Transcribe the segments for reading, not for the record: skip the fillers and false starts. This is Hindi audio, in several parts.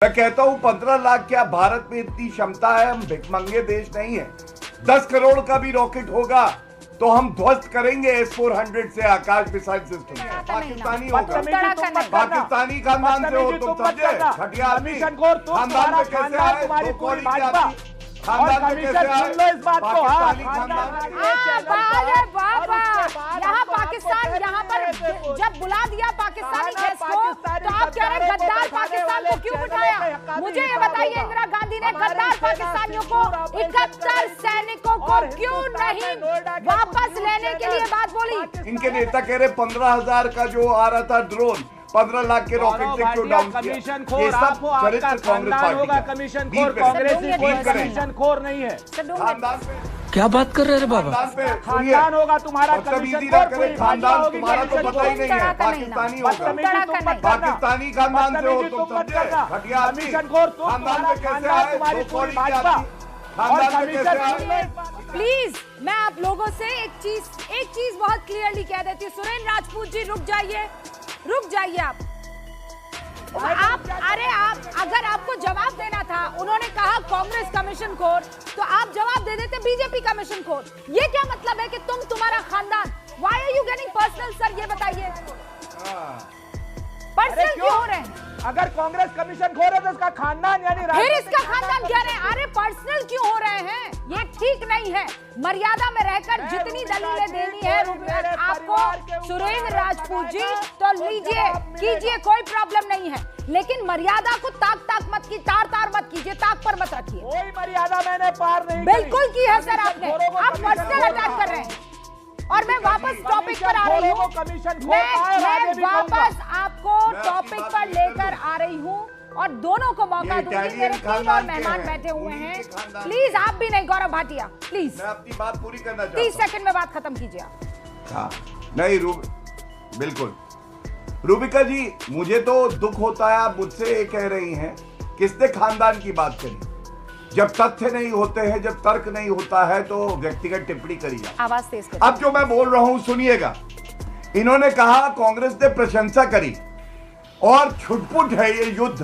मैं कहता हूं 15 लाख क्या भारत में इतनी क्षमता है, हम भिखमंगे देश नहीं है। 10 करोड़ का भी रॉकेट होगा तो हम ध्वस्त करेंगे S-400 से आकाश मिसाइल सिस्टम। पाकिस्तानी होगा, पाकिस्तानी खानदान से हो तुम, समझे? घटिया आदमी खानदान में कैसे आए? खानदान में कैसे आए? पाकिस्तानी खानदान यहाँ पाकिस्तान, यहाँ पर जब बुला दिया पाकिस्तानी गैस को तो आप कह रहे हैं गद्दार पाकिस्तान को क्यों बिठाया? मुझे ये बताइए, इंदिरा गांधी ने गद्दार पाकिस्तानियों को 71 सैनिकों को क्यों नहीं वापस लेने के लिए बात बोली? इनके नेता कह रहे 15,000 का जो आ रहा था ड्रोन 15 लाख के रॉकेट से क्यों डाउन किया? ये सब चरित्र कांग्रेस पार्टी का। कमीशन खोर कमीशन खोर नहीं है। खानदान पे क्या बात कर रहे हैं बाबा? खानदान होगा तुम्हारा, कमीशन खोर खानदान तुम्हारा तो पता ही नहीं है। पाकिस्तानी होगा, पाकिस्तानी खानदान से हो तुम, समझे? घटिया आदमी खानदान में कैसे आए? तुम्हारी पूरी भाजपा खानदान में कैसे आए? प्लीज मैं आप लोगों से एक चीज बहुत क्लियरली कह देती हूँ। सुरेंद्र राजपूत जी रुक जाइए आप अगर आपको जवाब देना था, उन्होंने कहा कांग्रेस कमीशन खोर, तो आप जवाब दे देते बीजेपी कमीशन खोर। ये क्या मतलब है कि तुम्हारा खानदान? Why are you getting personal sir, ये बताइए पर्सनल क्यों हो रहे हैं? अगर कांग्रेस कमीशन खोर है तो उसका खानदान यानी फिर इसका खानदान कह रहे हैं? अरे पर्सनल क्यों हो रहे हैं? ये ठीक नहीं है। मर्यादा में रहकर जितनी दलीलें देनी है आपको सुरेंद्र राजपूत जी, तो लीजिए कीजिए, कोई प्रॉब्लम नहीं है, लेकिन मर्यादा को ताक मत की, तार मत कीजिए, ताक पर मत रखिए। कोई मर्यादा मैंने पार नहीं बिल्कुल की है सर आपने। आप पर्सनल अटैक कर रहे हैं और मैं वापस टॉपिक पर आ रही हूँ। मैं वापस आपको टॉपिक पर लेकर आ रही हूँ और दोनों को मौका दूंगी। मेरे 3 और मेहमान बैठे हुए हैं। प्लीज आप भी नहीं, गौरव भाटिया प्लीज, मैं अपनी बात पूरी करना चाहता हूं। 30 सेकंड में बात खत्म कीजिए आप। हाँ नहीं बिल्कुल रूबिका जी, मुझे तो दुख होता है आप मुझसे ये कह रही हैं किसने खानदान की बात करी। जब तथ्य नहीं होते हैं, जब तर्क नहीं होता है तो व्यक्तिगत टिप्पणी करी जाए। आवाज तेज कर। अब जो मैं बोल रहा हूं सुनिएगा। इन्होंने कहा कांग्रेस ने प्रशंसा करी और छुटपुट है ये युद्ध।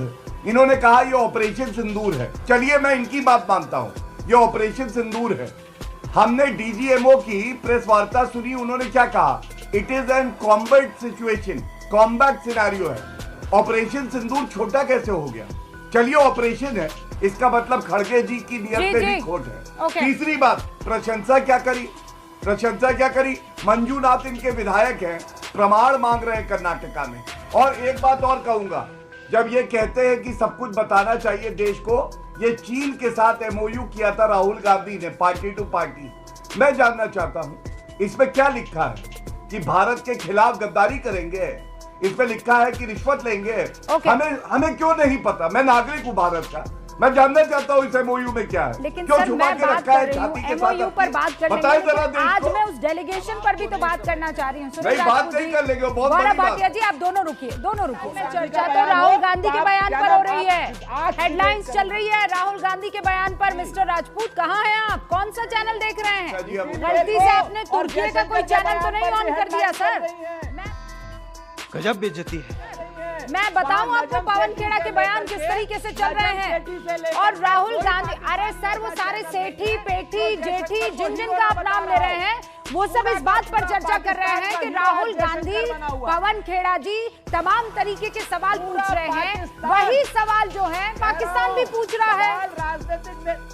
इन्होंने कहा ये ऑपरेशन सिंदूर है। चलिए मैं इनकी बात मानता हूं, ये ऑपरेशन सिंदूर है। हमने डीजीएमओ की प्रेस वार्ता सुनी, उन्होंने क्या कहा? It is an combat situation, combat scenario है। ऑपरेशन सिंदूर छोटा कैसे हो गया? चलिए ऑपरेशन है, इसका मतलब खड़गे जी की नियत पे भी खोट है। तीसरी बात, प्रशंसा क्या करी? मंजूनाथ इनके विधायक हैं, प्रमाण मांग रहे हैं कर्नाटका में। और एक बात और कहूंगा, जब ये कहते हैं कि सब कुछ बताना चाहिए देश को, ये चीन के साथ एमओयू किया था राहुल गांधी ने, पार्टी टू पार्टी। मैं जानना चाहता हूं इसमें क्या लिखा है कि भारत के खिलाफ गद्दारी करेंगे? इसमें लिखा है कि रिश्वत लेंगे। हमें क्यों नहीं पता? मैं नागरिक हूं भारत का, मैं जानना चाहता हूँ इस एमओयू में क्या है। लेकिन क्यों सर छुपा मैं के बात रखा कर है रही छाती हूँ के एमओयू पर बात करने बताइए जरा देश आज को। मैं उस डेलीगेशन पर भी तो बात करना चाह रही हूँ। नहीं बात नहीं कर लेंगे, बहुत बड़ी भाटिया जी आप दोनों रुकिए। चर्चा तो राहुल गांधी के बयान पर हो रही है, हेडलाइंस चल रही है राहुल गांधी के बयान पर। मिस्टर राजपूत कहाँ हैं आप? कौन सा चैनल देख रहे हैं? गलती से आपने तुर्की का कोई चैनल तो नहीं ऑन कर दिया सर? गजब बेइज्जती है। मैं बताऊं आपको पवन खेड़ा के बयान किस तरीके से चल रहे हैं। और राहुल गांधी, अरे सर वो सारे सेठी पेठी जेठी जिन का आप नाम ले रहे हैं, वो सब इस बात पर चर्चा कर रहे हैं कि राहुल गांधी, पवन खेड़ा जी तमाम तरीके के सवाल पूछ रहे हैं। वही सवाल जो है पाकिस्तान भी पूछ रहा है।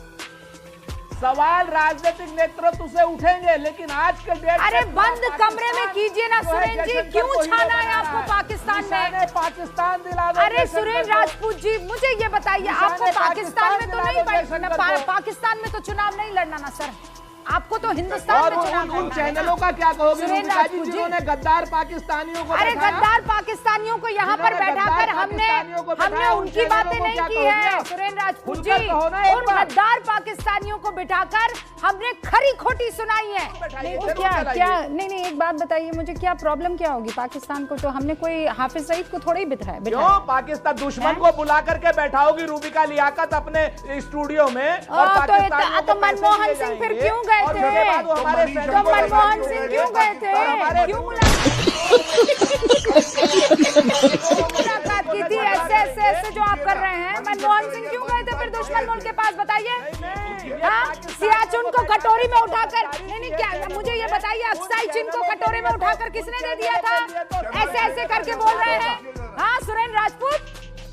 सवाल राजनीतिक नेतृत्व से उठेंगे, लेकिन आज के डेट अरे बंद कमरे में कीजिए ना सुरेंद्र जी, क्यों छाना है आपको पाकिस्तान में? पाकिस्तान दिला। अरे सुरेंद्र राजपूत जी मुझे ये बताइए, आपको पाकिस्तान में तो नहीं, पाकिस्तान में तो चुनाव नहीं लड़ना ना सर, आपको तो हिंदुस्तान में चुनाव। उन चैनलों का क्या कहोगे जिन्होंने गद्दार पाकिस्तानियों को? अरे गद्दार पाकिस्तानियों को यहाँ पर बैठाकर हमने उनकी बातें नहीं की है सुरेंद्र राजपूत जी। उन गद्दार पाकिस्तानियों को बिठाकर हमने खरी खोटी सुनाई है। नहीं एक बात बताइए मुझे, क्या प्रॉब्लम क्या होगी पाकिस्तान को? तो हमने कोई हाफिज सईद को थोड़ी बिठाया। पाकिस्तान दुश्मन को बुला करके बैठाओगी रूबिका लियाकत अपने स्टूडियो में? तो मनमोहन सिंह फिर क्यों गए थे? तो मनमोहन सिंह क्यों गए थे? क्यों मुलाकात की रही थी ऐसे जो आप कर रहे हैं। मनमोहन सिंह क्यों गए थे फिर दुश्मन मुल्क के पास, बताइए। हाँ, सियाचिन को कटोरी में उठाकर, नहीं क्या, मुझे ये बताइए, अक्साई चिन को कटोरी में उठाकर किसने दे दिया था? ऐसे करके बोल रहे हैं। हाँ सुरेंद्र राजपूत,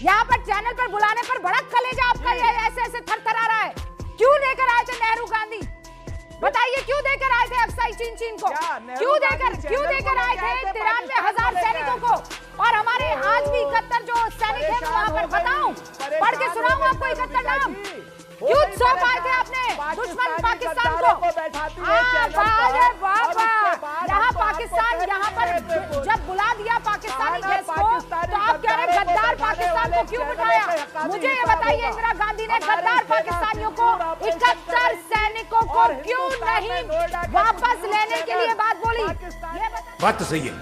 यहाँ पर चैनल पर बुलाने पर बड़ा कलेजा आपका ये ऐसे थरथरा रहा है। क्यों लेकर आए थे नेहरू गांधी, बताइए क्यों देकर आए थे अक्साई चिन को? क्यों देकर आए थे 93,000 सैनिकों को? और हमारे आज भी 71 जो सैनिक हैं वहां पर, बताऊं, पढ़ के सुनाऊं आपको 71 नाम? क्यों सौंप आए थे आपने दुश्मन पाकिस्तान को? यहाँ पाकिस्तान, यहाँ पर जब बुला दिया पाकिस्तानी गेस्ट को, तो आप कह रहे हैं गद्दार पाकिस्तान को क्यों बिठाया? मुझे ये बताइए, इंदिरा गांधी ने गद्दार पाकिस्तानियों को, 71 सैनिकों को क्यों नहीं वापस लेने के लिए बात बोली? बात तो सही है।